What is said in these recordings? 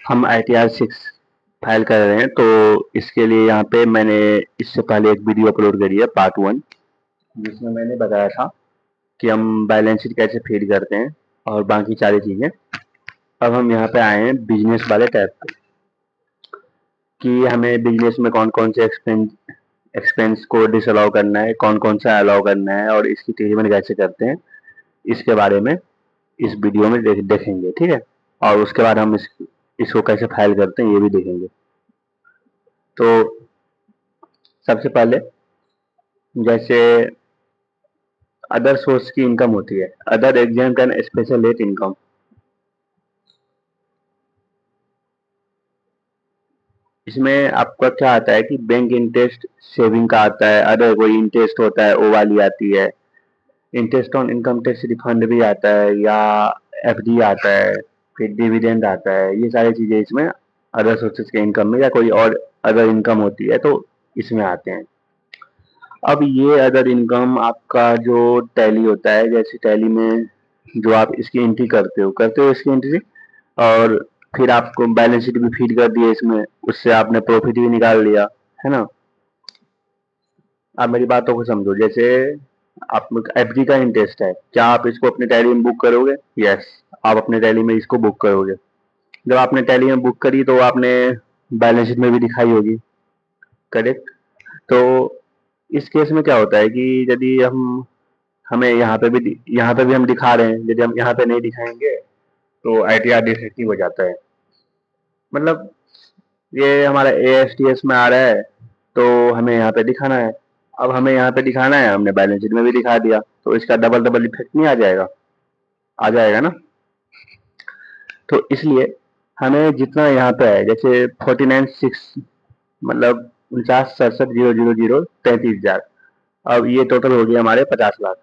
हम ITR-6 file कर रहे हैं, तो इसके लिए यहाँ पे मैंने इससे पहले एक वीडियो अपलोड करी है पार्ट 1, जिसमें मैंने बताया था कि हम बैलेंस शीट कैसे फीड करते हैं और बाकी सारी चीज़ें। अब हम यहाँ पे आए हैं बिजनेस वाले टैब पे, कि हमें बिजनेस में कौन कौन से एक्सपेंस को डिसअलाउ करना है, कौन कौन सा अलाउ करना है और इसकी ट्रीटमेंट कैसे करते हैं, इसके बारे में इस वीडियो में देखेंगे। ठीक है, और उसके बाद हम इसको कैसे फाइल करते हैं ये भी देखेंगे। तो सबसे पहले जैसे अदर सोर्स की इनकम होती है, other exempt and special rate income. इसमें आपका क्या आता है कि बैंक इंटरेस्ट सेविंग का आता है, अदर कोई इंटरेस्ट होता है वो वाली आती है, interest on income tax refund भी आता है, या FD आता है, फिर डिविडेंड आता है। ये सारी चीजें इसमें अदर सोर्सेज के इनकम में, या कोई और अदर इनकम होती है तो इसमें आते हैं। अब ये अदर इनकम आपका जो टैली होता है, जैसे टैली में जो आप इसकी एंट्री करते हो इसकी एंट्री, और फिर आपको बैलेंस शीट भी फीड कर दिया इसमें, उससे आपने प्रॉफिट भी निकाल लिया, है ना। आप मेरी बातों को समझो। जैसे आप FD का इंटरेस्ट है, क्या आप इसको अपने टैली में बुक करोगे? यस, आप अपने टैली में इसको बुक करोगे। जब आपने टैली में बुक करी तो आपने बैलेंस शीट में भी दिखाई होगी, करेक्ट। तो इस केस में क्या होता है कि यदि हमें यहाँ पे भी हम दिखा रहे हैं, यदि हम यहाँ पे नहीं दिखाएंगे तो ITR डिफेक्टिव हो जाता है। मतलब ये हमारा ASTS में आ रहा है तो हमें यहाँ पे दिखाना है। अब हमें यहाँ पे दिखाना है, हमने बैलेंस शीट में भी दिखा दिया, तो इसका डबल डबल इफेक्ट नहीं आ जाएगा? आ जाएगा ना। तो इसलिए हमें जितना यहाँ पे है, जैसे 49,6 मतलब 49,67,000 अब ये टोटल हो गया हमारे 50 लाख।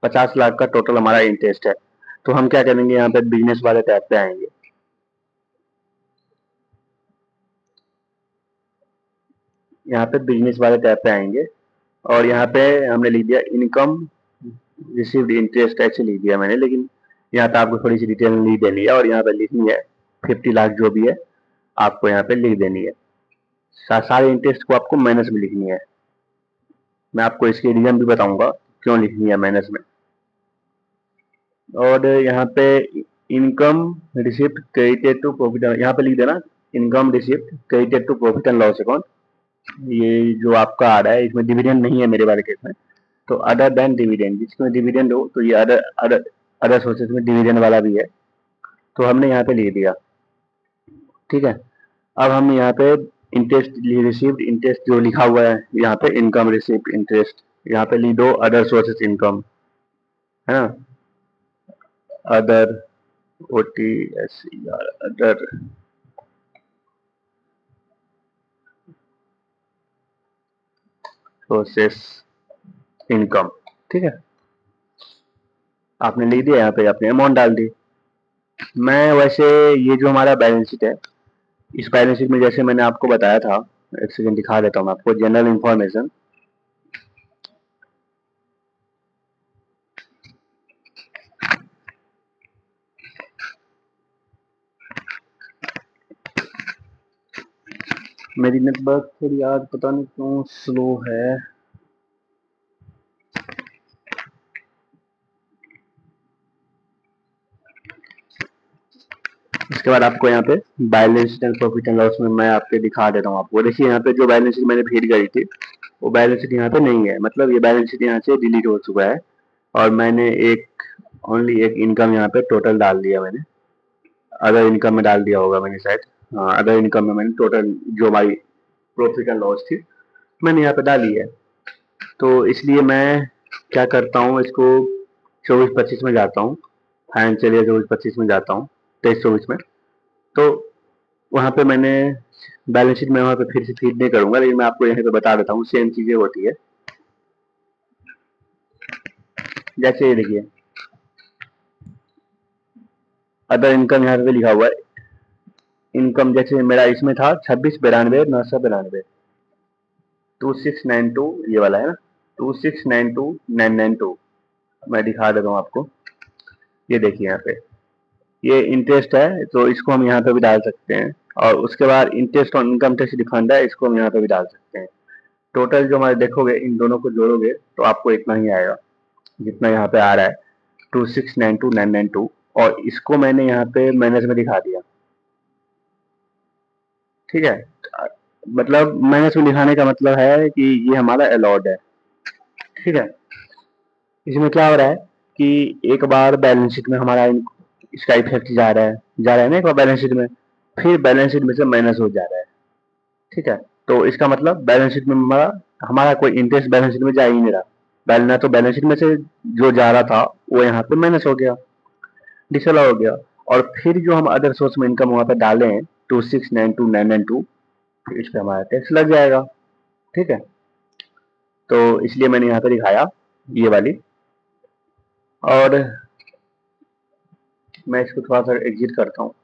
50 लाख का टोटल हमारा इंटरेस्ट है। तो हम क्या करेंगे, यहाँ पे बिजनेस वाले टैब पे आएंगे। यहाँ पे बिजनेस वाले टैब पे आएंगे और यहाँ पे हमने लिख दिया इनकम रिसीव्ड इंटरेस्ट, ऐसे लिख दिया मैंने, लेकिन यहाँ पे आपको थोड़ी सी डिटेल नहीं देनी है, और यहाँ पे लिखनी है 50 लाख जो भी है आपको यहाँ पे लिख देनी है। सारे इंटरेस्ट को आपको माइनस में लिखनी है। मैं आपको इसके रीजन भी बताऊंगा क्यों लिखनी है माइनस में। और यहाँ पे income receipt credited to profit, यहाँ पे लिख देना income receipt credited to profit and loss account. ये जो आपका आ रहा है इसमें डिविडेंड नहीं है मेरे वाले केस में, तो अदर देन डिविडेंड, जिसमें डिविडेंड हो तो ये अदर अदर अदर सोर्सेज में डिविडेंड वाला भी है, तो हमने यहाँ पे लिख दिया। ठीक है, अब हम यहाँ पे इंटरेस्ट रिसीव्ड इंटरेस्ट जो लिखा हुआ है यहाँ पे इनकम रिसीव्ड इंटरेस्ट, यहाँ पे लिख दो अदर सोर्सेज इनकम, है ना, other OTSER other sources income. ठीक है, आपने लिख दिया, यहाँ पे आपने अमाउंट डाल दी। मैं वैसे ये जो हमारा बैलेंस शीट है, इस बैलेंस शीट में जैसे मैंने आपको बताया था, एक सेकंड दिखा देता हूँ आपको, जनरल इंफॉर्मेशन। मेरी नेटवर्क थोड़ी आज पता नहीं क्यों स्लो है। इसके बाद आपको यहाँ पे balance sheet and profit and loss में मैं आपके दिखा देता हूँ आपको। देखिए यहाँ पे जो बैलेंस शीट मैंने फीड करी थी वो बैलेंस शीट यहाँ पे नहीं है, मतलब ये बैलेंस शीट यहाँ से डिलीट हो चुका है, और मैंने ओनली एक इनकम यहाँ पे टोटल डाल दिया मैंने, अदर इनकम में डाल दिया होगा मैंने शायद। हाँ, अदर इनकम में मैंने टोटल जो हमारी प्रॉफिट एंड लॉस थी मैंने यहाँ पे डाली है। तो इसलिए मैं क्या करता हूँ, इसको 24-25 में जाता हूँ, फाइनेंशियल ईयर 24-25 में जाता हूँ, 23-24 में। तो वहाँ पे मैंने बैलेंस शीट में वहाँ पे फिर से फीड नहीं करूंगा, लेकिन मैं आपको यहाँ पे बता देता हूँ सेम चीजें होती है। जैसे ये देखिए अदर इनकम यहाँ पे लिखा हुआ है, इनकम जैसे मेरा इसमें था 26,92,992, 2692 ये वाला है ना, 2692,992। मैं दिखा देता हूँ आपको, ये देखिए यहाँ पे ये इंटरेस्ट है तो इसको हम यहाँ पे भी डाल सकते हैं, और उसके बाद interest on income tax refund है, इसको हम यहाँ पे भी डाल सकते हैं। टोटल जो हमारे देखोगे इन दोनों को जोड़ोगे तो आपको इतना ही आएगा जितना यहाँ पे आ रहा है 2692,992, और इसको मैंने यहाँ पे माइनस में दिखा दिया। ठीक है, मतलब माइनस में दिखाने का मतलब है कि ये हमारा अलाउड है। ठीक है, इसमें क्या हो रहा है कि एक बार बैलेंस शीट में हमारा इसका इफेक्ट जा रहा है ना एक बार बैलेंस शीट में, फिर बैलेंस शीट में से माइनस हो जा रहा है। ठीक है, तो इसका मतलब बैलेंस शीट में हमारा हमारा कोई इंटरेस्ट बैलेंस शीट में जा ही नहीं रहा, ना तो बैलेंस शीट में से जो जा रहा था वो यहाँ पे माइनस हो गया, डिसअलाउ हो गया, और फिर जो हम अदर सोर्स में इनकम वहाँ पे डाले हैं 2692,992, फिर इस पे हमारा टैक्स लग जाएगा। ठीक है, तो इसलिए मैंने यहाँ पे दिखाया ये वाली, और मैं इसको थोड़ा सा एग्जिट करता हूँ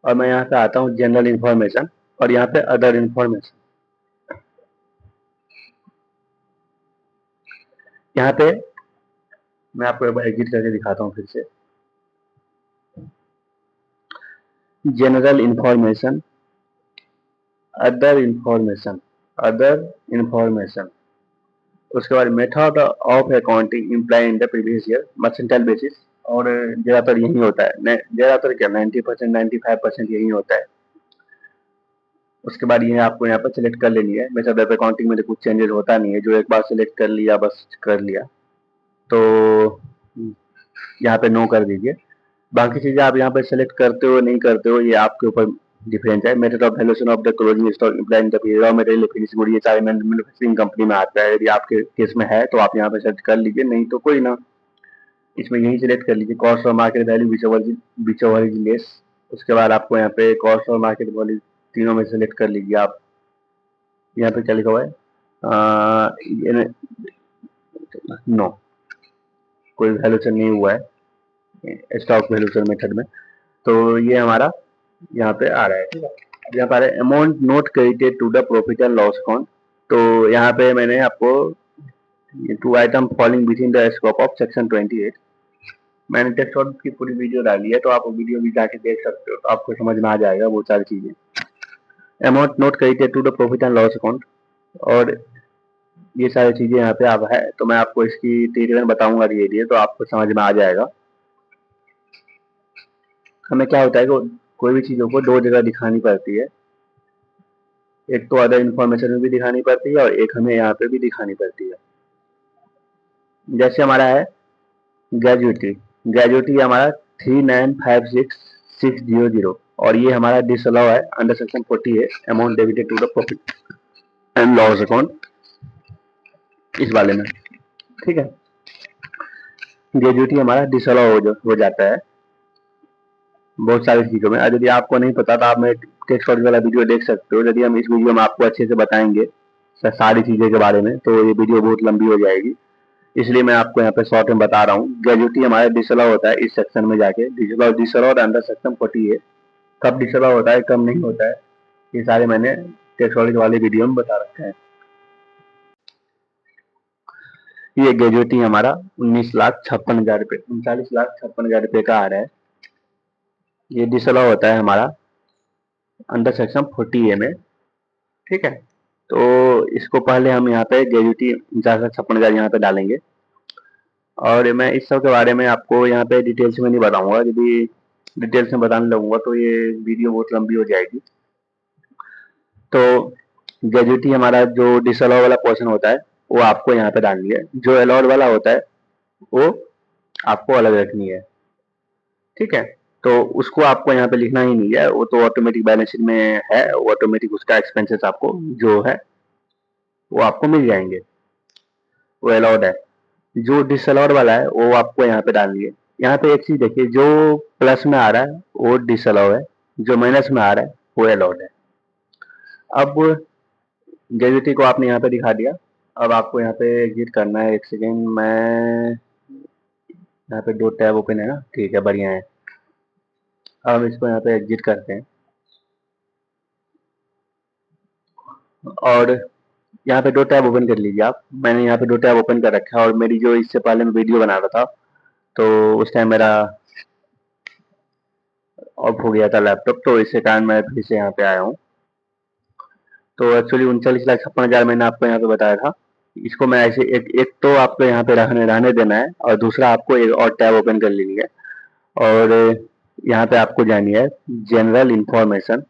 और मैं यहाँ पे आता हूँ जनरल इन्फॉर्मेशन, और यहाँ पे अदर इन्फॉर्मेशन। यहाँ पे मैं आपको एक बार एग्जिट करके दिखाता हूँ फिर से। General information, other information, other information, उसके बाद method of accounting imply in the previous year mercantile basis, और ज़्यादातर यही होता है, ज़्यादातर क्या 90%, 95% यही होता है। उसके बाद ये आपको यहाँ पर सिलेक्ट कर लेनी है। मेथड ऑफ अकाउंटिंग में तो कुछ चेंजेस होता नहीं है, जो एक बार सिलेक्ट कर लिया बस कर लिया, तो यहाँ पे नो कर दीजिए। बाकी चीज़ें आप यहाँ पे सेलेक्ट करते हो नहीं करते हो ये आपके ऊपर डिफरेंस है। Method of valuation of the closing stock implying the raw material finishing good, ये सारे मैन्युफैक्चरिंग कंपनी में आता है। यदि आपके केस में है तो आप यहाँ पे सर्च कर लीजिए, नहीं तो कोई ना, इसमें यही सिलेक्ट कर लीजिए कॉस्ट और market value which over is less. उसके बाद आपको यहाँ पे कॉस्ट और मार्केट वैल्यू तीनों में सेलेक्ट कर लीजिए आप। यहाँ पे क्या लिखा हुआ है, नो, कोई वैल्यूएशन नहीं हुआ है स्टॉक वैल्यूएशन मेथड में, तो ये हमारा यहाँ पे आ रहा है। ठीक है, अब यहाँ पर amount not credited to the profit and loss account, तो यहाँ पे मैंने आपको two item falling within the scope of section 28, मैंने टेक्स्ट आउट की पूरी वीडियो डाली है, तो आप वीडियो भी जाके देख सकते हो, तो आपको समझ में आ जाएगा वो सारी चीजें। Amount not credited to the profit and loss account, और ये सारी चीजें यहाँ पे आप है, तो मैं आपको इसकी ट्रीटमेंट बताऊंगा धीरे धीरे, तो आपको समझ में आ जाएगा। हमें क्या होता है कि कोई भी चीजों को दो जगह दिखानी पड़ती है, एक तो अदर इन्फॉर्मेशन में भी दिखानी पड़ती है और एक हमें यहाँ पे भी दिखानी पड़ती है। जैसे हमारा है ग्रेजुएटी, ग्रेजुएटी हमारा 3956,600, और ये हमारा डिसअलाउ है under section 48 amount debited to the profit and loss account, इस वाले में। ठीक है, ग्रेजुएटी हमारा डिसअलाउ हो जाता है बहुत सारी चीजों में। यदि आपको नहीं पता तो आप मेरे टेक्स्ट वाला वीडियो देख सकते हो। यदि हम इस वीडियो में आपको अच्छे से बताएंगे सारी चीजें के बारे में, तो ये वीडियो बहुत लंबी हो जाएगी, इसलिए मैं आपको यहाँ पे शॉर्ट में बता रहा हूँ। ग्रेजुएटी हमारा डिसअलाउ होता है इस सेक्शन में जाके, डिसअलाउ अंडर सेक्शन 48, कब डिसअलाउ होता है कब नहीं होता है, ये सारे मैंने टेक्स्ट वाले वीडियो में बता रखा है। ये ग्रेजुएटी हमारा 19,56,000 रुपये, 39,56,000 रुपये का आ रहा है। ये डिसअलाउ होता है हमारा अंडर सेक्शन 40A में। ठीक है, तो इसको पहले हम यहाँ पे ग्रेजुएटी 49,56,000 यहाँ पे डालेंगे, और मैं इस सब के बारे में आपको यहाँ पे डिटेल्स में नहीं बताऊंगा। यदि डिटेल्स में बताने लगूंगा तो ये वीडियो बहुत लंबी हो जाएगी। तो ग्रेजुएटी हमारा जो डिसअलाउ वाला पोर्शन होता है वो आपको यहाँ पे डालनी है, जो अलाउड वाला होता है वो आपको अलग रखनी है। ठीक है, तो उसको आपको यहाँ पे लिखना ही नहीं है, वो तो ऑटोमेटिक बैलेंस शीट में है, ऑटोमेटिक उसका एक्सपेंसेस आपको जो है वो आपको मिल जाएंगे, वो अलाउड है। जो डिसअलाउड वाला है वो आपको यहाँ पे डालनी है। यहाँ पे एक चीज देखिए, जो प्लस में आ रहा है वो डिसअलाउ है, जो माइनस में आ रहा है वो अलाउड है। अब ग्रेजुएटी को आपने यहाँ पे दिखा दिया, अब आपको यहाँ पे एग्जिट करना है। एक सेकेंड, मैं यहाँ पे दो टैब ओपन है ना, ठीक है बढ़िया है। अब हम इसको यहाँ पे एग्जिट करते हैं, और यहाँ पे दो टैब ओपन कर लीजिए आप। मैंने यहाँ पे दो टैब ओपन कर रखा है, और मेरी जो इससे पहले मैं वीडियो बना रहा था तो उस टाइम मेरा ऑफ हो गया था लैपटॉप, तो इसी कारण मैं फिर से यहाँ पे आया हूँ। तो एक्चुअली 39,56,000 मैंने आपको यहाँ पे बताया था। इसको मैं ऐसे एक एक तो आपको यहाँ पे रहने रहने देना है, और दूसरा आपको एक और टैब ओपन कर लेनी है, और यहाँ पे आपको जानी है जनरल इंफॉर्मेशन,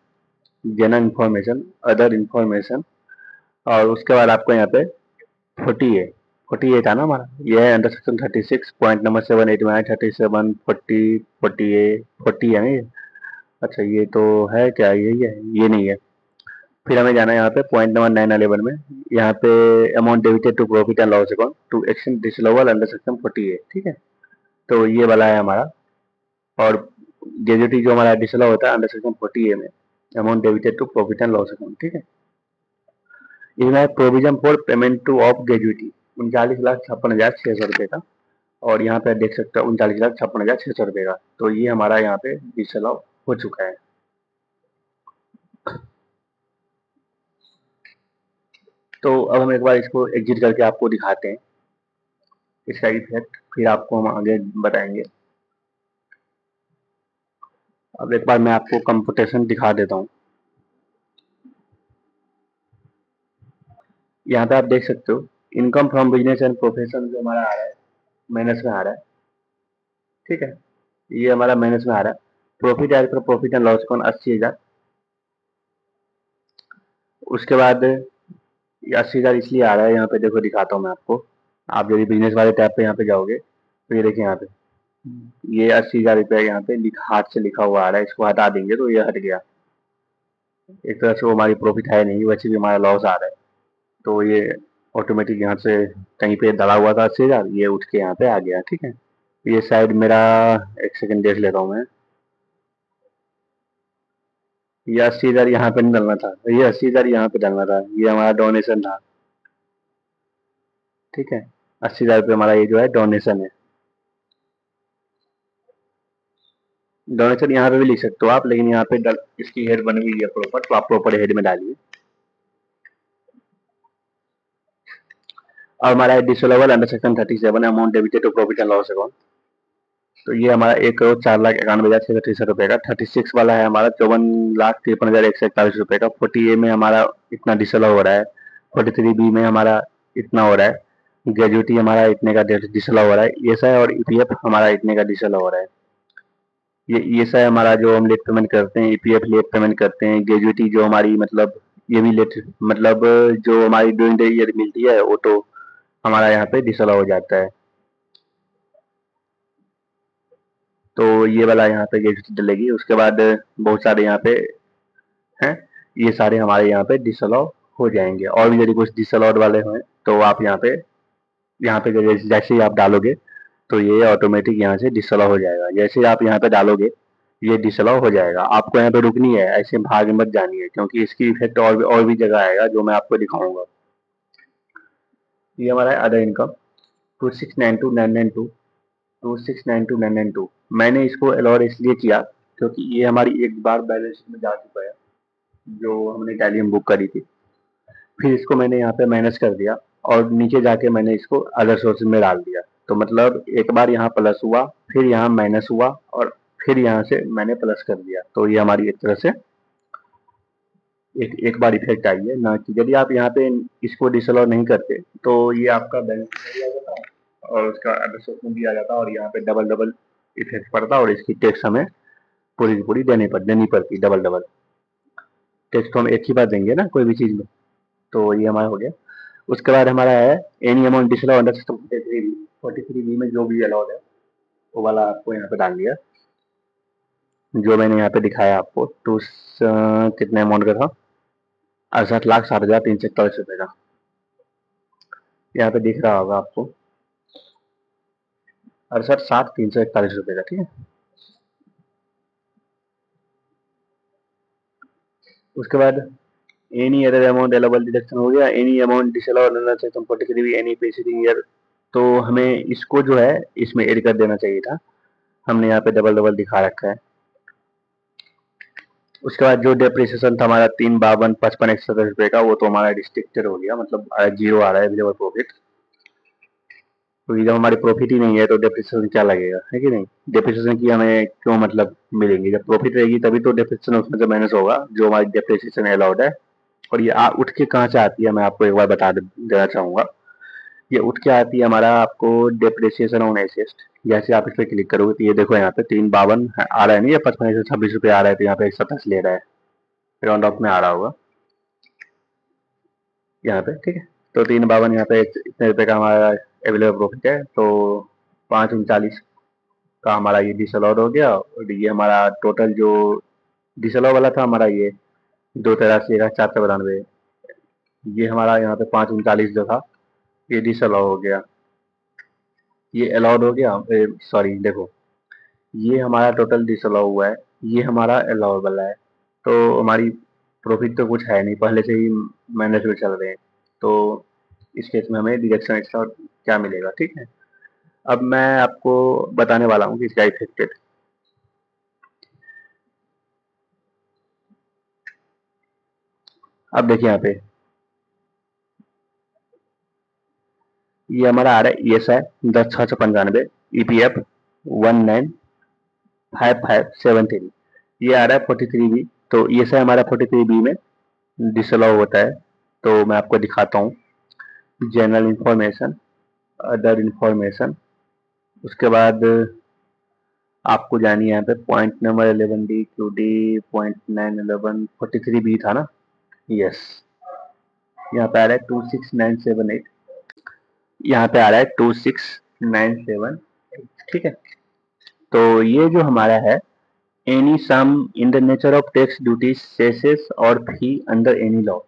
अदर इंफॉर्मेशन, और उसके बाद आपको यहाँ पे 48 था ना हमारा, ये है अंडर सेक्शन 36 पॉइंट नंबर 7 8 में 37 40 48 40 है ना ये। अच्छा ये तो है क्या, यही है, ये नहीं है। फिर हमें जाना है यहाँ पे पॉइंट नंबर 9 11 में, यहाँ पे amount debited to profit and loss account to action disallowable under section 48, ठीक है। तो ये वाला है हमारा, और ग्रेजुटी जो हमारा डिसअलाउ होता है अंडर सेक्शन 48 में, amount debited to profit and loss account, ठीक है। इसमें provision for payment to of gratuity 39,56,600 रुपये का, और यहाँ पे देख सकते हो 39,56,600 रुपये का। तो ये हमारा यहाँ पे डिसअलाउ हो चुका है। तो अब हम एक बार इसको एग्जिट करके आपको दिखाते हैं इसका इफेक्ट, फिर आपको हम आगे बताएंगे। अब एक बार मैं आपको कंप्यूटेशन दिखा देता हूँ। यहाँ पे आप देख सकते हो income from business and profession जो हमारा आ रहा है, माइनस में आ रहा है, ठीक है। ये हमारा माइनस में आ रहा है। Profit as per profit and loss account 80,000। उसके बाद ये 80,000 इसलिए आ रहा है, यहाँ पे देखो दिखाता हूँ मैं आपको। आप यदि बिजनेस वाले टैब पे यहाँ पे जाओगे तो ये देखिए यहाँ पे ये 80,000 रुपया यहाँ पे हाथ से लिखा हुआ आ रहा है, इसको हटा देंगे तो ये हट गया। एक तरह से वो हमारी प्रॉफिट है नहीं, वैसे भी हमारा लॉस आ रहा है, तो ये ऑटोमेटिक यहाँ से कहीं पे डला हुआ था 80,000, ये उठ के यहाँ पे आ गया, ठीक है। ये शायद मेरा, एक सेकंड देख लेता हूँ मैं, ये 80,000 यहाँ पे नहीं डालना था, ये 80,000 यहाँ पे डालना था, ये हमारा डोनेशन था, ठीक है। 80,000 रुपये हमारा ये जो है डोनेशन है। डोनेशन यहाँ पे भी लिख सकते हो आप, लेकिन यहाँ पे इसकी हेड बनी हुई है प्रॉपर, तो आप प्रॉपर हेड में डालिए। और हमारा disallowable under section 37 amount debited to profit and loss account, तो ये हमारा 1,04,91,663 रुपये का। 36 वाला है हमारा 54,53,141 रुपये का। 40A में हमारा इतना डिसअलाउ हो रहा है। 43B में हमारा इतना हो रहा है। ग्रेजुटी हमारा इतने का डिसअलाउ हो रहा है, ये सा है। और ईपीएफ हमारा इतने का डिसअलाउ हो रहा है। ये सा है हमारा जो हम लेट पेमेंट करते हैं, ईपीएफ लेट पेमेंट करते हैं। ग्रेजुटी जो हमारी मतलब ये भी लेट, मतलब जो हमारी ड्यूरिंग द ईयर मिलती है वो तो हमारा यहाँ पे डिसअलाउ हो जाता है। तो ये वाला यहाँ पे ग्रेजुटी डलेगी। उसके बाद बहुत सारे यहाँ पे हैं, ये सारे हमारे यहाँ पे डिसअलाउ हो जाएंगे। और भी यदि कुछ डिसअलाउड वाले हैं तो आप यहाँ पे जैसे ही आप डालोगे तो ये ऑटोमेटिक यहाँ से डिसअलाउ हो जाएगा। जैसे आप यहाँ पे डालोगे ये डिसअलाउ हो जाएगा। आपको यहाँ पे रुकनी है, ऐसे भाग मत जानी है, क्योंकि इसकी इफेक्ट और भी जगह आएगा जो मैं आपको दिखाऊंगा। ये हमारा है अदर इनकम 2692992। मैंने इसको अलॉट इसलिए किया क्योंकि ये हमारी एक बार बैलेंस शीट में जा चुका है, जो हमने टैली में बुक करी थी। फिर इसको मैंने यहाँ पे माइनस कर दिया, और नीचे जाके मैंने इसको अदर सोर्सेज में डाल दिया। तो मतलब एक बार यहाँ प्लस हुआ, फिर यहाँ माइनस हुआ, और फिर यहाँ से मैंने प्लस कर दिया। तो ये हमारी एक तरह से एक बार इफेक्ट आई है ना, कि यदि आप यहाँ पे इसको डिसअलाउ नहीं करते तो ये आपका बैलेंस शीट में आ जाता और उसका अदर सोर्स में भी आ जाता, और यहाँ पे डबल डबल इफेक्ट पड़ता, और इसकी टैक्स हमें पूरी की पूरी देनी पड़ती डबल डबल। टैक्स तो हम एक ही बार देंगे ना कोई भी चीज में। तो ये हमारा हो गया। उसके बाद हमारा है any amount disallowed under system 43B में जो भी अलाउड है वो वाला आपको यहाँ पे डाल दिया, जो मैंने यहाँ पे दिखाया आपको। तो कितने अमाउंट का था, 68,60,341 रुपये का। यहाँ पे दिख रहा होगा आपको 68,60,341 रुपये का, ठीक है। उसके बाद any other amount allowable deduction हो गया। Any amount disallowed under section 43 any preceding year, तो हमें इसको जो है इसमें ऐड कर देना चाहिए था, हमने यहाँ पे डबल डबल दिखा रखा है। उसके बाद जो डेप्रिसिएशन था हमारा 3,52,55,127 रुपये का, वो तो हमारा रिस्ट्रिक्टेड हो गया, मतलब जीरो आ रहा है अवेलेबल प्रॉफिट। तो जब हमारी प्रॉफिट ही नहीं है तो डेप्रिसिएशन क्या लगेगा, है कि नहीं। डेप्रिसिएशन की हमें क्यों मतलब मिलेंगी, जब प्रॉफिट रहेगी तभी तो डेप्रिसिएशन उसमें से माइनस होगा जो हमारी डेप्रिसिएशन अलाउड है। और ये उठ के कहाँ से आती है मैं आपको एक बार बता देना चाहूँगा। ये उठ के आती है हमारा आपको डेप्रिसिएशन ऑन एसेट। जैसे आप इस पर क्लिक करोगे तो ये देखो यहाँ पे 352 आ रहा है नहीं, 5526 आ रहा है, तो यहाँ पे 127 ले रहा है, राउंड ऑफ में आ रहा होगा यहाँ पे, ठीक है। तो 352 यहाँ पे इतने रुपए का हमारा अवेलेबल प्रॉफिट है, तो 539 का हमारा ये डिसअलाउड हो गया। और ये हमारा टोटल जो डिसअलाउ वाला था हमारा ये 283,492, ये हमारा यहाँ पे 539 जो था ये डिसअलाउ हो गया, ये अलाउड हो गया। सॉरी देखो, ये हमारा टोटल डिसअलाउ हुआ है, ये हमारा अलाउबल है। तो हमारी प्रॉफिट तो कुछ है नहीं, पहले से ही माइनस में चल रहे हैं, तो इस केस में हमें डिडक्शन एक्स्ट्रा क्या मिलेगा, ठीक है। अब मैं आपको बताने वाला हूँ कि इसका इफेक्टेड। अब देखिए यहाँ पे ये हमारा आ रहा है ESI 10,695, EPF 195573, ये आ रहा है 43B। तो ESI हमारा 43B में डिसअलाउ होता है। तो मैं आपको दिखाता हूँ, जनरल इंफॉर्मेशन, अदर इंफॉर्मेशन, उसके बाद आपको जानी है यहाँ पे point number 11D point 911 43B था ना, यस। यहाँ पे आ रहा है 26978, यहाँ पे आ रहा है 26978, ठीक है। तो ये जो हमारा है any sum in the nature of tax duty cesses और फी अंडर एनी लॉ,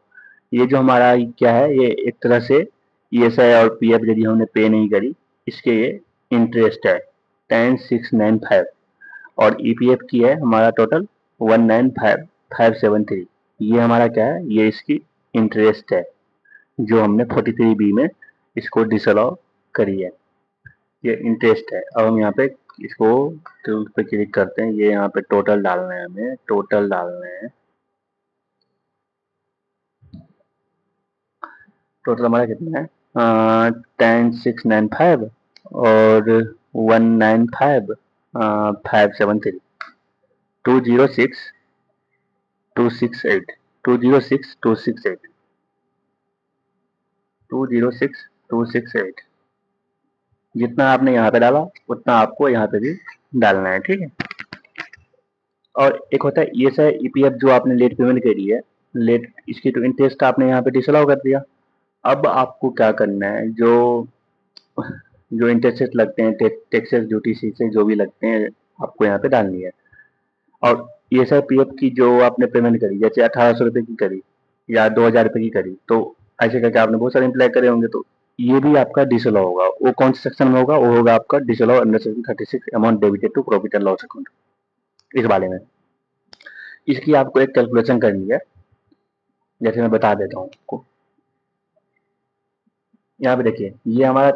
ये जो हमारा क्या है, ये एक तरह से ESI और PF यदि हमने पे नहीं करी इसके ये इंटरेस्ट है 10695, और EPF की है हमारा टोटल 195573, ये हमारा क्या है, ये इसकी इंटरेस्ट है जो हमने 43B में इसको डिसअलाउ करी है, ये इंटरेस्ट है। अब हम यहाँ पे इसको टूल पे क्लिक करते हैं, ये यहाँ पे टोटल डालना है, हमें टोटल डालना है। टोटल हमारा कितना है 10695 और 195573, 206268, 206268, 206268, जितना आपने यहाँ पे डाला उतना आपको यहाँ पे भी डालना है, ठीक है। और एक होता है ESI EPF जो आपने लेट पेमेंट करी है, लेट इसकी तो इंटरेस्ट आपने यहाँ पे डिसअलाउ कर दिया। अब आपको क्या करना है, जो जो इंटरेस्ट लगते हैं, टैक्सेस ड्यूटी से जो भी लगते हैं आपको यहाँ पे डालनी है। और ESI PF की जो आपने पेमेंट करी, जैसे 1800 रुपये की करी या 2000 रुपये की करी, तो ऐसे करके आपने बहुत सारे इम्प्लाई करे होंगे, तो ये भी आपका डिसअलाउ होगा। वो कौन से सेक्शन में होगा, वो होगा आपका disallow under section 36 amount debited to profit and loss account. इस बारे में इसकी आपको एक कैलकुलेशन करनी है, जैसे मैं बता देता हूँ आपको। यहाँ पे देखिए ये हमारा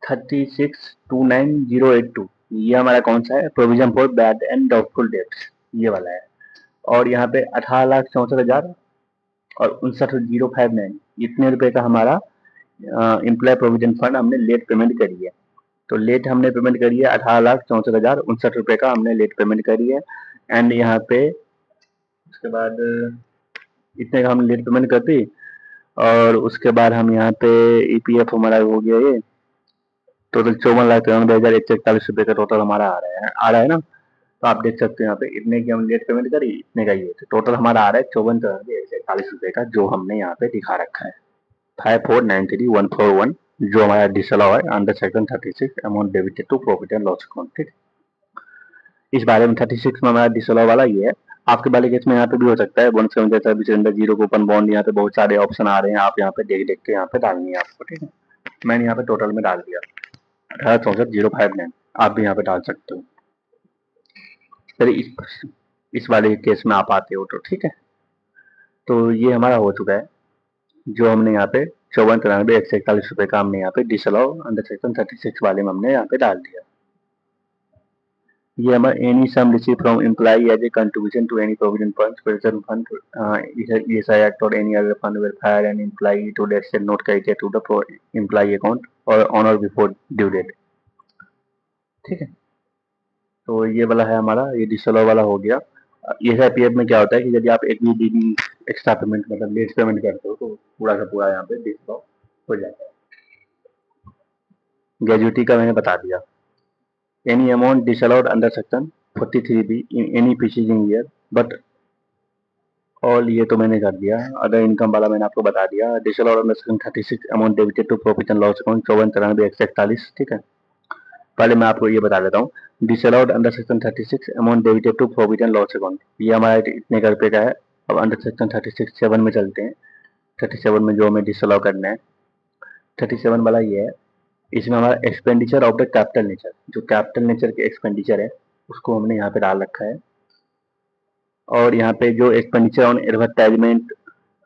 3629,082, ये हमारा कौन सा है, provision for bad and doubtful debts, ये वाला है। और यहाँ पे 18,64,000 और 59,059, इतने रुपए का हमारा एम्प्लॉय प्रोविजन फंड हमने लेट पेमेंट करी है। तो लेट हमने पेमेंट करी है 18,64,059 रुपए का हमने लेट पेमेंट करी है। एंड यहाँ पे उसके बाद इतने का हमने लेट पेमेंट कर दी, और उसके बाद हम यहाँ पे EPF हमारा हो गया, ये टोटल 54,93,141 रुपए का टोटल हमारा आ रहा है ना। तो आप देख सकते हो यहाँ पे इतने की हम लेट पेमेंट करी, इतने का ये टोटल हमारा आ रहा है 54,141 का, जो हमने यहाँ पे दिखा रखा है 5493,141, जो हमारा डिसअलाउ है under section 36 amount debited to profit and loss account, ठीक। इस बारे में 36 में हमारा डिसअलाउ वाला ये है। आपके वाले केस में यहाँ पे भी हो सकता है 170 service under zero coupon bond, यहाँ पे बहुत सारे ऑप्शन आ रहे हैं, आप यहाँ पे देख देख के यहाँ पे डालनी है आपको, ठीक है। मैंने यहाँ पे टोटल में डाल दिया 18,64,059, आप भी यहाँ पे डाल सकते हो। चलिए इस वाले केस में आप आते हो तो ठीक है। तो ये हमारा हो चुका है, जो हमने यहाँ पे 54,93,141 का हमने यहाँ पे डिसअलाउ अंडर सेक्शन 36 वाले में हमने यहाँ पे डाल दिया। ये हमारा any sum receive from employee as a contribution to any provident fund, pension fund, ESI act और any other fund welfare and employee to that shall not credited to the employee account और on or before due date. ठीक है, तो ये वाला है हमारा, ये डिसअलाउ वाला हो गया। ये पीएफ में क्या होता है कि यदि आप एक भी दिन एक्स्ट्रा पेमेंट मतलब लेट पेमेंट करते हो तो पूरा का पूरा यहाँ पे डिसअलाउ हो जाता है। ग्रेजुटी का मैंने बता दिया। Any amount disallowed under section 43B in any preceding year but all, ये तो मैंने कर दिया। अदर इनकम वाला मैंने आपको बता दिया। Disallowed under section 36 amount debited to profit and loss account 5493 ठीक है। पहले मैं आपको ये बता देता हूँ, disallowed under section 36 amount debited to profit and loss account, ये हमारा इतने का रुपये का है। अब अंडर सेक्शन 36(7) में चलते हैं। 37 में जो हमें डिसअलाउ करना है, 37 वाला ये है, इसमें हमारा expenditure of the capital nature, जो कैपिटल नेचर के एक्सपेंडिचर है उसको हमने यहाँ पे डाल रखा है। और यहाँ पे जो एक्सपेंडिचर ऑन एडवर्टाइजमेंट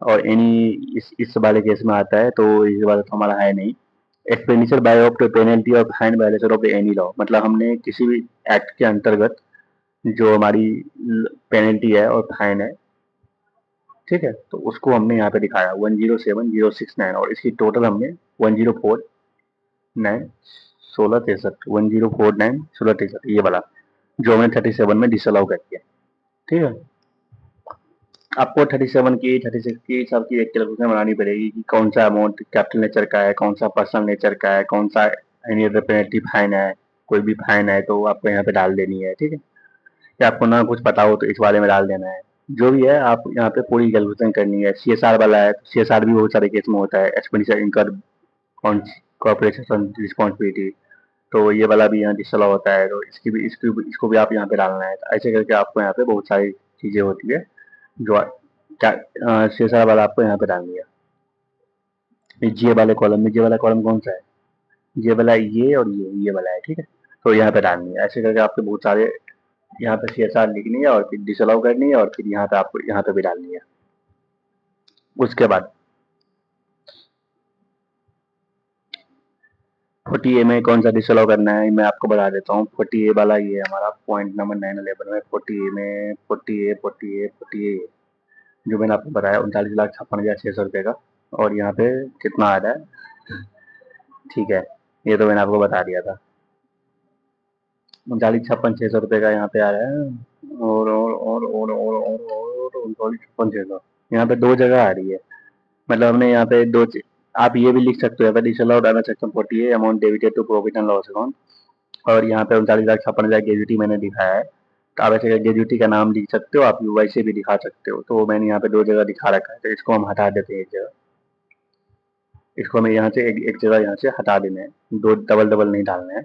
और एनी इस वाले केस में आता है, तो इस वाला तो हमारा है नहीं। एक्सपेंडिचर बाय ऑफ पेनल्टी और fine violation of any law, मतलब हमने किसी भी एक्ट के अंतर्गत जो हमारी पेनल्टी है और फाइन है, ठीक है, तो उसको हमने यहाँ पे दिखाया 107069 और इसकी टोटल हमने 1049 1663 1049 1663 ये वाला जो हमने 37 में डिसअलाउ कर दिया। ठीक है, आपको 37 की 36 की सबकी एक कैलकुलेशन बनानी पड़ेगी कि कौन सा अमाउंट कैपिटल नेचर का है, कौन सा पर्सनल नेचर का है, कौन सा एनी अदर पेनल्टी फाइन है, कोई भी फाइन है तो आपको यहाँ पे डाल देनी है। ठीक है, या आपको ना कुछ पता हो तो इस बारे में डाल देना है। जो भी है आप यहाँ पे पूरी कैलकुलेशन करनी है। CSR वाला है, CSR भी बहुत सारे केस में होता है, एक्सपेंडिचर इनकर ऑन कॉर्पोरेशन रिस्पॉन्सिबिलिटी, तो ये वाला भी यहाँ डिसअलाउ होता है, तो इसको भी आप यहाँ पे डालना है। तो ऐसे करके आपको यहाँ पे बहुत सारी चीज़ें होती है जो CSR वाला आपको यहाँ पे डालनी है। जे वाले कॉलम में, जे वाला कॉलम कौन सा है, ये वाला, ये और ये वाला है। ठीक है, तो यहाँ पे डालनी है। ऐसे करके आपके बहुत सारे यहाँ पे CSR लिखनी है और फिर डिसअलाउ करनी है और फिर यहाँ पे आपको यहाँ पे भी डालनी है। उसके बाद 40A में कौन सा डिसअलाउ करना है मैं आपको बता देता हूँ। 40A वाला ये हमारा पॉइंट नंबर 911 में 40A में 40A जो मैंने आपको बताया 39,56,600 रुपये का, और यहाँ पे कितना आ रहा है, ठीक है, ये तो मैंने आपको बता दिया था 39,56,600 रुपये का यहाँ पे आ रहा है। और 39,56,600 यहाँ पे दो जगह आ रही है, मतलब हमने यहाँ पे दो, आप ये भी लिख सकते हो disallowed under section 40A amount debited to profit and loss account, और यहाँ पे 39,56,600 ग्रेजुटी मैंने दिखाया है। तो आप ऐसे ग्रेजुटी का नाम लिख सकते हो, आप वैसे भी दिखा सकते हो। तो मैंने यहाँ पे दो जगह दिखा रखा है, तो इसको हम हटा देते हैं एक जगह, इसको हमें यहाँ से एक जगह यहाँ से हटा देना है, दो डबल डबल नहीं डालना है।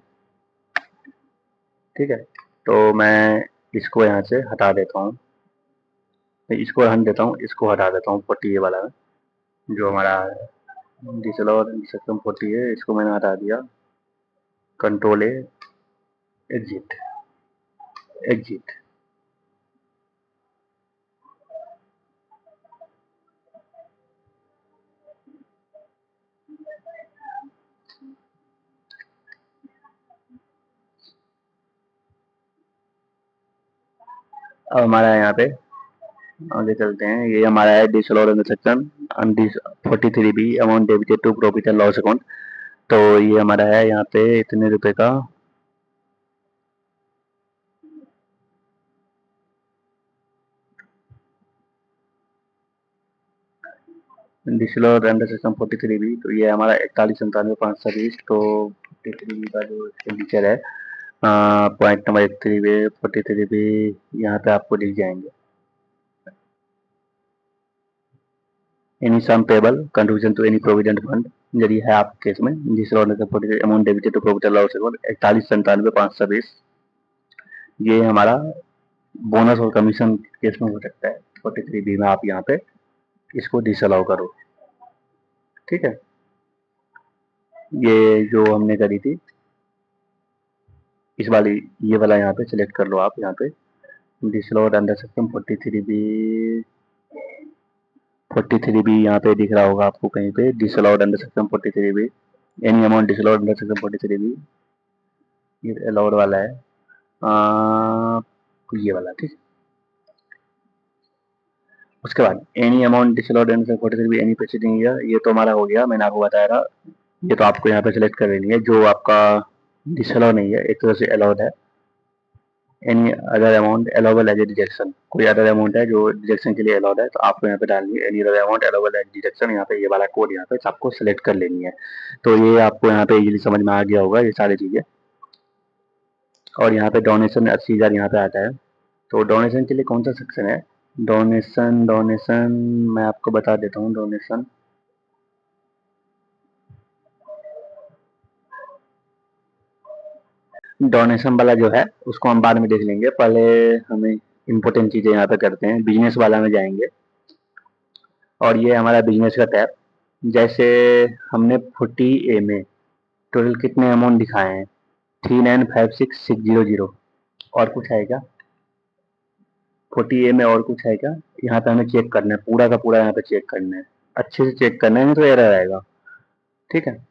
ठीक है, तो मैं इसको यहाँ से हटा देता हूँ, इसको रहने देता हूँ, इसको हटा देता हूँ 40A वाला में जो हमारा डिसअलाउड सेक्शन 40A, इसको मैंने हटा दिया, कंट्रोल A, एग्जिट एग्जिट। अब हमारा यहाँ पे आगे चलते हैं, ये हमारा है disallowed under section 43B amount debited to profit and loss account, तो ये हमारा है यहाँ पे इतने रुपए का, डिसअलाउड अंडर सेक्शन 43B, तो ये हमारा 41,97,520, तो 43B का जो एक्सपेंडिचर है पॉइंट नंबर 43B यहाँ पे आपको दिख जाएंगे। Any sum payable contribution to any provident fund, यदि है आपके केस में disallowed amount debited to profit and loss account 41,97,520, ये हमारा बोनस और कमीशन केस में हो सकता है। 43B में आप यहाँ पे इसको डिसअलाउ करो। ठीक है, ये जो हमने करी थी इस वाली, ये वाला यहाँ पे सिलेक्ट कर लो आप, यहाँ पे डिसअलाउड अंडर सेक्शन 43B यहाँ पे दिख रहा होगा आपको कहीं पे, disallowed under section 43B any amount disallowed under section 43B, ये अलाउड वाला है ये वाला। ठीक, उसके बाद any amount disallowed under section 43B any preceding year, ये तो हमारा हो गया, मैंने आपको बताया था ये तो आपको यहाँ पे सेलेक्ट कर लेनी है जो आपका डिसअलाउ नहीं है, एक तरह से अलाउड है। Any other amount allowable as a deduction, कोई अदर अमाउंट है जो डिडक्शन के लिए अलाउड है तो आपको यहाँ पे डालनी है any other amount allowable as deduction. यहाँ पे ये वाला कोड यहाँ पे आपको सेलेक्ट कर लेनी है। तो ये आपको यहाँ पे इजीली समझ में आ गया होगा ये सारी चीज़ें। और यहाँ पे डोनेशन 80,000 यहाँ पे आता है। तो डोनेशन के लिए कौन सा सेक्शन है? डोनेशन मैं आपको बता देता हूँ। डोनेशन वाला जो है उसको हम बाद में देख लेंगे, पहले हमें इम्पोर्टेंट चीज़ें यहाँ पे करते हैं। बिजनेस वाला में जाएंगे और ये हमारा बिजनेस का टैब। जैसे हमने 40A में टोटल कितने अमाउंट दिखाए हैं? 3956,600। और कुछ है क्या 40A में? और कुछ है क्या? यहाँ पे हमें चेक करना है, पूरा का पूरा यहाँ पे चेक करना है, अच्छे से चेक करना है, नहीं तो एरर आएगा। ठीक है,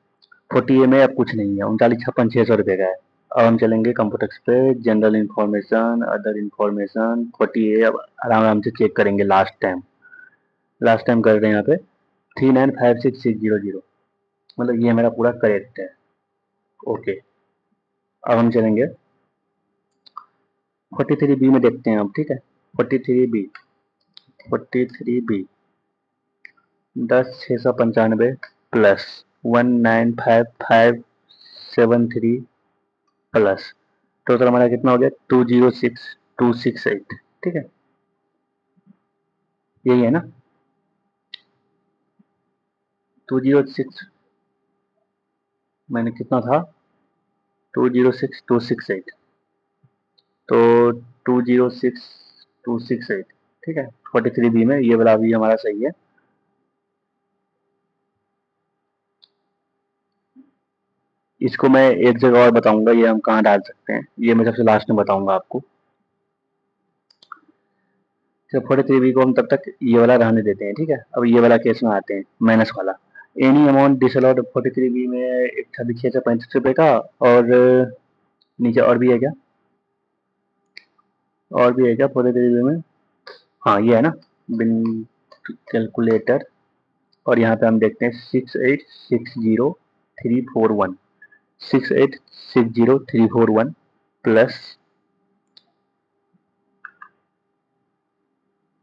40A में अब कुछ नहीं है, 39,56,600 का है। अब हम चलेंगे कंप्यूटर पे, general information, other information, 40A। अब आराम आराम से चेक करेंगे। लास्ट टाइम कर रहे हैं यहाँ पे 3956,600, मतलब ये मेरा पूरा करेक्ट है। ओके, अब हम चलेंगे 43B में देखते हैं अब। ठीक है, 43B 10,695 प्लस 195573 प्लस टोटल हमारा कितना हो गया? 206,268। ठीक है, यही है ना? 206 मैंने कितना था? 206,268। तो 206,268। ठीक है, 43B में ये वाला भी हमारा सही है। इसको मैं एक जगह और बताऊंगा, ये हम कहाँ डाल सकते हैं, ये मैं सबसे लास्ट में बताऊंगा आपको। 43B को हम तब तक ये वाला रहने देते हैं। ठीक है, अब ये वाला केस में आते हैं, माइनस वाला। एनी अमाउंट डिसअलाउड 43B में एक था 6,635 का। और नीचे और भी है क्या? और भी है क्या 43B में? हाँ, ये है ना, बिन कैलकुलेटर। और यहाँ पे हम देखते हैं 6860,341, 6860,341 प्लस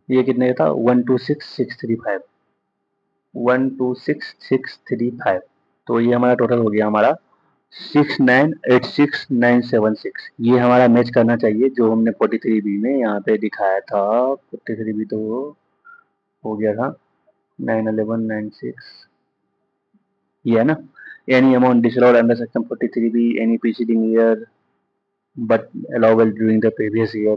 ये कितने का था? 126,635, 126,635। तो ये हमारा टोटल हो गया हमारा 6986,976। ये हमारा मैच करना चाहिए जो हमने 43B में यहाँ पे दिखाया था। 43B तो हो गया था 91196, ये है ना। Any amount disallowed under section 43B any preceding year but allowable during the previous year.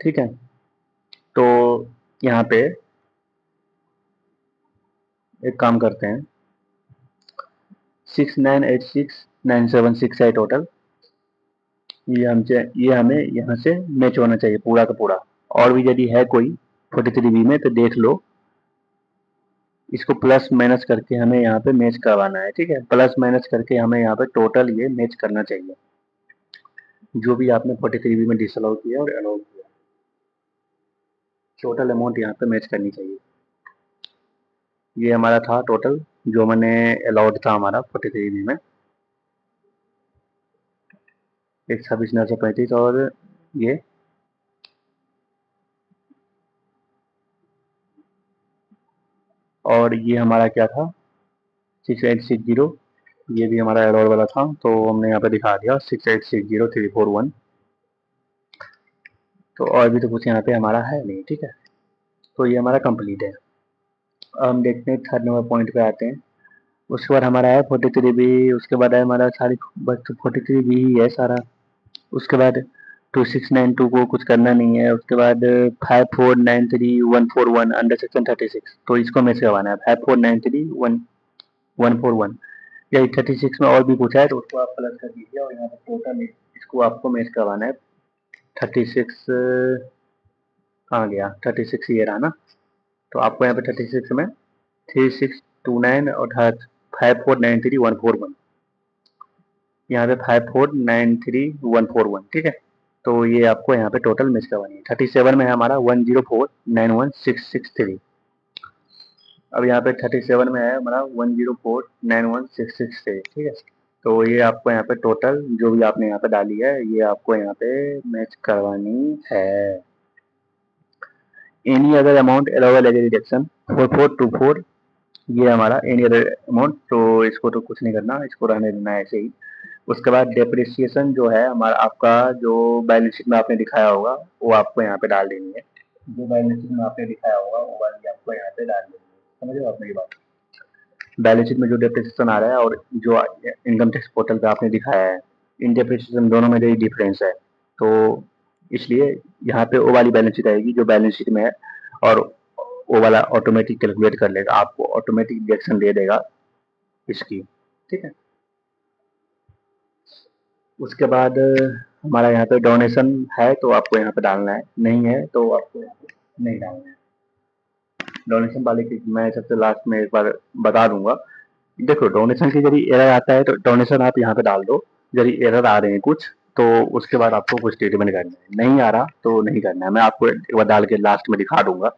ठीक है, तो यहाँ पे एक काम करते हैं, 6986,976 है टोटल। ये हमें यहाँ से मैच होना चाहिए पूरा का पूरा। और भी यदि है कोई 43B में तो देख लो, इसको प्लस माइनस करके हमें यहाँ पे मैच करवाना है। ठीक है, प्लस माइनस करके हमें यहाँ पे टोटल ये मैच करना चाहिए जो भी आपने 43B में डिसअलाउ किया और अलाउ किया, टोटल अमाउंट यहाँ पे मैच करनी चाहिए। ये हमारा था टोटल जो मैंने अलाउड था हमारा 43B में, 126,935। और ये हमारा क्या था? 6860, ये भी हमारा एरर वाला था तो हमने यहाँ पे दिखा दिया 6860,341। तो और भी तो कुछ यहाँ पे हमारा है नहीं। ठीक है, तो ये हमारा कंप्लीट है। अब हम देखते हैं थर्ड नंबर पॉइंट पे आते हैं। उसके बाद हमारा है 43B, उसके बाद है हमारा सारी बस 43B ही है सारा। उसके बाद 2692 को कुछ करना नहीं है। उसके बाद 5493,141 अंडर सेक्शन 36, तो इसको मैच करवाना है 5493,141। या 36 में और भी पूछा है तो उसको आप प्लस कर दीजिए और यहाँ पर टोटल इसको आपको मैच करवाना है। 36 कहाँ गया? 36 ये रहा ना। तो आपको यहाँ पे 36 में 3629 और 5493,141, यहाँ पे 5493,141। ठीक है, तो ये आपको यहाँ पे टोटल मैच करवानी है। 37 में है हमारा 1049166 अब यहाँ पे 37 में है हमारा 1049166 ठीक है। तो ये आपको यहाँ पे टोटल जो भी आपने यहाँ पे डाली है ये आपको यहाँ पे मैच करवानी है। Any other amount allowable as deduction 4424 ये हमारा एनी अदर अमाउंट, तो इसको तो कुछ नहीं करना, इसको रहने देना है ऐसे ही। उसके बाद डेप्रिसिएशन जो है हमारा आपका जो बैलेंस शीट में आपने दिखाया होगा वो आपको यहाँ पे डाल देनी है। जो बैलेंस शीट में आपने दिखाया होगा वो वाली आपको यहाँ पे डाल देनी है। समझ रहे हो आप मेरी बात? बैलेंस शीट में जो डेप्रिसिएशन आ रहा है और जो इनकम टैक्स पोर्टल पे आपने दिखाया है, इन डेप्रिसिएशन दोनों में यही डिफरेंस है। तो इसलिए यहाँ पे वो वाली बैलेंस शीट आएगी जो बैलेंस शीट में है, और वो वाला ऑटोमेटिक कैलकुलेट कर लेगा, आपको ऑटोमेटिक डिडक्शन दे देगा इसकी, ठीक है। उसके बाद हमारा यहाँ पे डोनेशन है तो आपको यहाँ पे डालना है, नहीं है तो आपको नहीं डालना है। डोनेशन वाले की मैं सबसे लास्ट में एक बार बता दूंगा। देखो डोनेशन की यदि एरर आता है तो डोनेशन आप यहाँ पे डाल दो, यदि एरर आ रहे हैं कुछ तो उसके बाद आपको कुछ ट्रीटमेंट करना है, नहीं आ रहा तो नहीं करना है। मैं आपको एक बार डाल के लास्ट में दिखा दूंगा।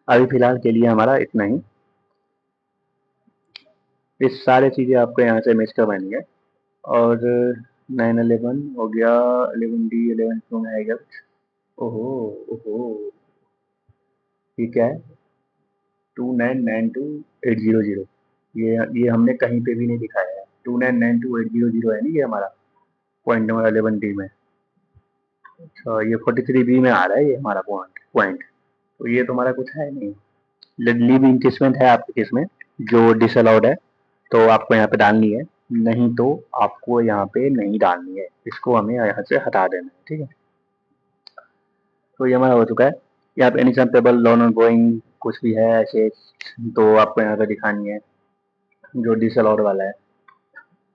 अभी फिलहाल के लिए हमारा इतना ही। इस सारे चीजें आपको यहाँ से मैच करवानी है। और 911 हो गया, 11D 11 क्यों में आएगा? ओहो ओहो, ये क्या है? 299280 ये हमने कहीं पे भी नहीं दिखाया है। 299280 है नहीं ये हमारा पॉइंट नंबर 11D में। अच्छा ये 43B में आ रहा है ये हमारा पॉइंट, तो ये तो हमारा कुछ है नहीं। लीव इंकेसमेंट है आपके केस में जो डिसअलाउड है, तो आपको यहाँ पे डालनी है, नहीं तो आपको यहाँ पे नहीं डालनी है, इसको हमें यहाँ से हटा देना है, ठीक है। तो ये हमारा हो चुका है। यहाँ पे any payable loan on going कुछ भी है ऐसे तो आपको यहाँ पे दिखानी है जो डिसअलाउड वाला है।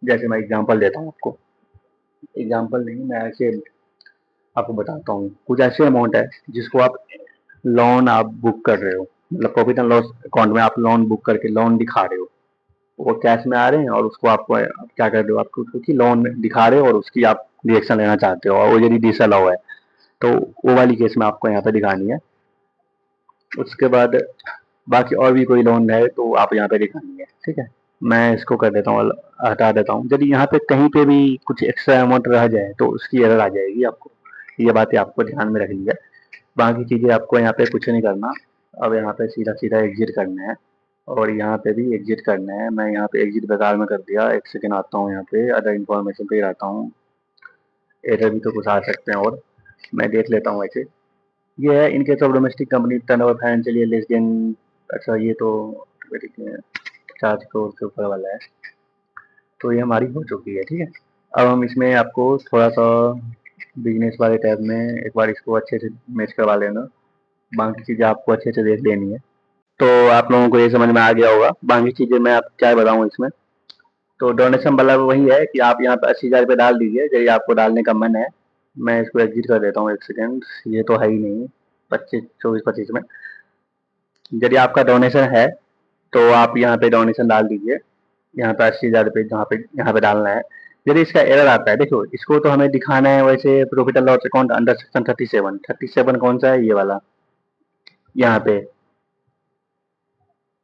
जैसे मैं एग्जांपल देता हूँ आपको, एग्जांपल नहीं मैं ऐसे आपको बताता हूँ। कुछ ऐसे अमाउंट है जिसको आप लोन आप बुक कर रहे हो, मतलब प्रॉफिट एंड लॉस अकाउंट में आप लोन बुक करके लोन दिखा रहे हो, वो कैश में आ रहे हैं और उसको आपको आप क्या कर रहे हो, आपको उसकी लोन दिखा रहे हो और उसकी आप रिएक्शन लेना चाहते हो, और वो यदि डिसअलाउ है तो वो वाली केस में आपको यहाँ पे दिखानी है। उसके बाद बाकी और भी कोई लोन है तो आप यहाँ पे दिखानी है, ठीक है। मैं इसको कर देता हूँ, हटा देता हूँ। यदि यहाँ पे कहीं पे भी कुछ एक्स्ट्रा अमाउंट रह जाए तो उसकी एरर आ जाएगी आपको, ये बातें आपको ध्यान में रखनी है। बाकी चीज़ें आपको यहाँ पे कुछ नहीं करना। अब यहाँ पे सीधा सीधा एग्जिट करना है और यहाँ पे भी एग्जिट करना है। मैं यहाँ पे एग्जिट बेकार में कर दिया, एक सेकेंड आता हूँ यहाँ पे अदर इन्फॉर्मेशन पे आता हूँ। एरर भी तो कुछ आ सकते हैं और मैं देख लेता हूँ ऐसे। ये है in case of domestic company turnover financial year less than, अच्छा ये तो 4 करोड़ के ऊपर वाला है, तो ये हमारी हो चुकी है, ठीक है। अब हम इसमें आपको थोड़ा सा बिजनेस वाले टैब में एक बार इसको अच्छे से मैच करवा लेना, बाकी चीज़ें आपको अच्छे से देख लेनी है। तो आप लोगों को ये समझ में आ गया होगा। बाकी चीज़ें मैं आप क्या बताऊँ इसमें, तो डोनेशन वाला वही है कि आप यहाँ पे 80,000 रुपये डाल दीजिए यदि आपको डालने का मन है। मैं इसको एग्जिट कर देता हूँ, एक सेकेंड, ये तो है ही नहीं 24-25 में। यदि आपका डोनेशन है तो आप यहाँ पे डोनेशन डाल दीजिए, यहाँ पे 80,000 रुपये यहाँ पे डालना है। यदि इसका एरर आता है, देखो इसको तो हमें दिखाना है वैसे profit and loss account under section 37 कौन सा है, ये वाला यहाँ पे,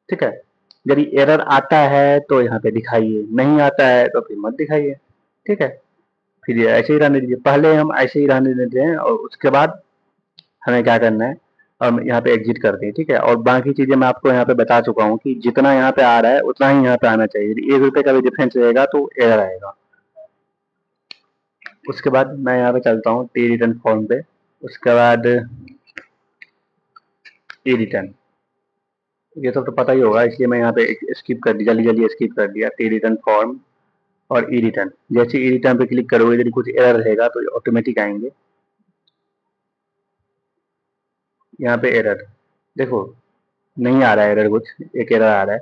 ठीक है। यदि एरर आता है तो यहाँ पे दिखाइए, नहीं आता है तो फिर मत दिखाइए, ठीक है। फिर ये ऐसे ही रहने दीजिए, पहले हम ऐसे ही रहने देते हैं और उसके बाद हमें क्या करना है, हम यहाँ पे एग्जिट करते हैं, ठीक है। और बाकी चीजें मैं आपको यहाँ पे बता चुका हूँ कि जितना यहाँ पे आ रहा है उतना ही यहाँ पे आना चाहिए। यदि 1 रुपये का भी डिफरेंस रहेगा तो एरर आएगा। उसके बाद मैं यहाँ पे चलता हूँ टी रिटर्न फॉर्म पे। उसके बाद ई रिटर्न, ये सब तो पता ही होगा इसलिए मैं यहाँ पे स्किप कर दिया, जल्दी जल्दी स्किप कर दिया। टी रिटर्न फॉर्म और ई रिटर्न, जैसे ई रिटर्न पे क्लिक करोगे यदि कुछ एरर रहेगा तो ऑटोमेटिक आएंगे। यहाँ पे एरर देखो नहीं आ रहा है, एरर कुछ एक एरर आ रहा है,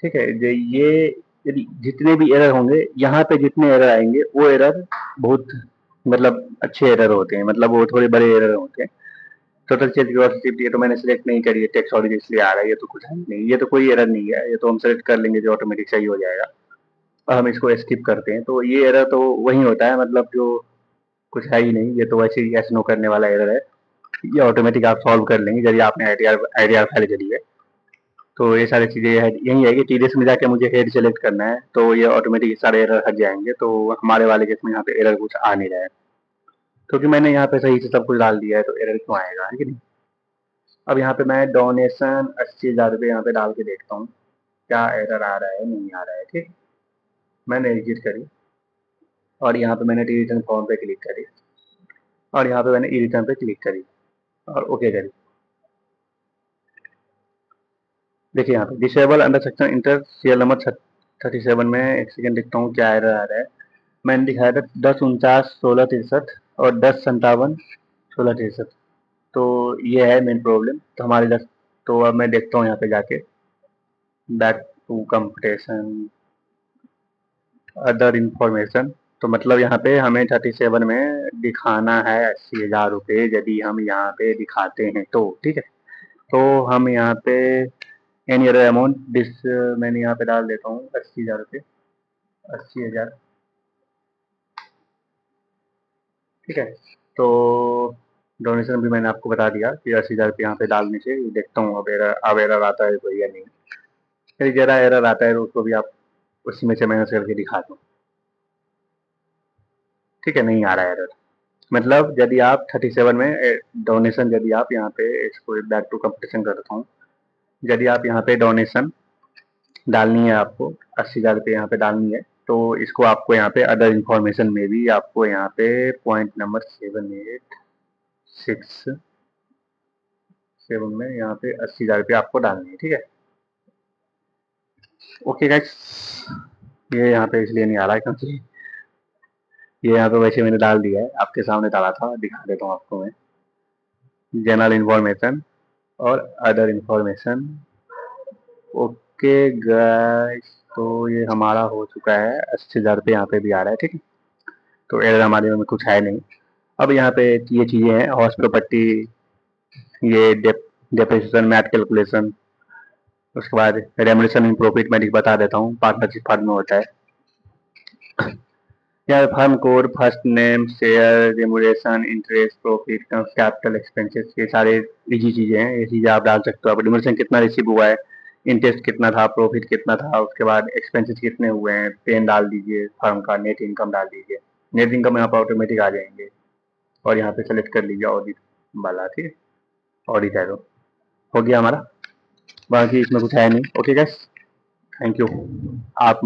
ठीक है। ये यदि जितने भी एरर होंगे यहाँ पे जितने एरर आएंगे वो एरर बहुत मतलब अच्छे एरर होते हैं, मतलब वो थोड़े बड़े एरर होते हैं। टोटल चेंज रिसिप्ट ये तो मैंने सिलेक्ट नहीं करी है, टेक्स्ट ऑडियो इसलिए आ रहा है, ये तो कुछ है नहीं, ये तो कोई एरर नहीं है, ये तो हम सेलेक्ट कर लेंगे जो ऑटोमेटिक सही हो जाएगा। अब हम इसको स्किप करते हैं तो ये एरर तो वही होता है, मतलब जो कुछ है ही नहीं, ये तो वैसे ही यस नो करने वाला एरर है, ये ऑटोमेटिक आप सॉल्व कर लेंगे यदि आपने आईडीआर फाइल करी है। तो ये सारी चीज़ें यही है कि टीडीएस में जाके मुझे हेड सेलेक्ट करना है, तो ये ऑटोमेटिक सारे एरर हट जाएंगे। तो हमारे वाले केस में यहाँ पे एरर कुछ आ नहीं रहा है, क्योंकि मैंने यहाँ पे सही से सब कुछ डाल दिया है, तो एरर क्यों आएगा, है कि नहीं। अब यहाँ पे मैं डोनेशन 80,000 रुपये यहाँ पे डाल के देखता हूँ क्या एरर आ रहा है, नहीं आ रहा है। ठीक, मैंने एग्जिट करी और यहाँ पे मैंने टी रिटर्न फॉर्म पे क्लिक करी और यहाँ पे मैंने ई रिटर्न पे क्लिक करी और ओके करी। देखिए यहाँ पे disable under section inter serial number 37 में, एक सेकेंड देखता हूँ क्या एरर आ रहा है। मैंने दिखाया था 1049 1663 और 1057 1663, तो ये है मेन प्रॉब्लम। तो हमारे 10, तो अब मैं देखता हूँ यहाँ पे जाके back to competition other information. तो मतलब यहाँ पे हमें 37 में दिखाना है 80,000 रुपये, यदि हम यहाँ पे दिखाते हैं तो ठीक है। तो हम यहाँ पे एनी अदर अमाउंट दिस मैंने यहाँ पे डाल देता हूँ 80,000 रुपये, 80,000, ठीक है। तो डोनेशन भी मैंने आपको बता दिया कि 80,000 रुपये यहाँ पे डालने से। देखता हूँ अब एरर आता है कोई या नहीं। फिर जरा एरर आता है तो उसको भी आप उसमें से मैनेज करके दिखा दूँ, ठीक है। नहीं आ रहा है एरर, मतलब यदि आप 37 में डोनेशन, यदि आप यहाँ पे इसको बैक टू कंपटीशन करता हूँ, यदि आप यहाँ पे डोनेशन डालनी है, आपको 80,000 रुपये यहाँ पे डालनी है, तो इसको आपको यहाँ पे अदर इंफॉर्मेशन में भी आपको यहाँ पे पॉइंट नंबर 786 में यहाँ पे 80,000 रुपये आपको डालनी है, ठीक है। ओके गाइस, ये यहाँ पे इसलिए नहीं आ रहा है क्योंकि ये यहाँ पे वैसे मैंने डाल दिया है, आपके सामने डाला था, दिखा देता हूँ आपको मैं। जनरल इंफॉर्मेशन और अदर इंफॉर्मेशन, ओके गाइस, तो ये हमारा हो चुका है। 80,000 रुपये यहाँ पे भी आ रहा है, ठीक है। तो एरर हमारे में कुछ है नहीं। अब यहाँ पे ये चीज़ें हैं, हॉर्स प्रॉपर्टी, ये डेप्रिसिएशन, मैथ कैलकुलेशन, उसके बाद रेमुनेशन इन प्रॉफिट मैं बता देता हूँ, पार्टनरशिप फर्म में होता है। यार firm code, first name, share, remuneration, interest, profit, capital expenses, ये सारे इजी चीज़ें हैं, ये चीज़ें आप डाल सकते हो। आप रेमुनेशन कितना रिसीव हुआ है, इंटरेस्ट कितना था, प्रॉफिट कितना था, उसके बाद एक्सपेंसेस कितने हुए हैं, पेन डाल दीजिए, फर्म का नेट इनकम डाल दीजिए। नेट इनकम यहाँ पर ऑटोमेटिक आ जाएंगे और यहाँ पे सेलेक्ट कर लीजिए ऑडिट वाला, ठीक है। ऑडिट है, तो हो गया हमारा, बाकी इसमें कुछ है नहीं। Okay guys, thank you. आप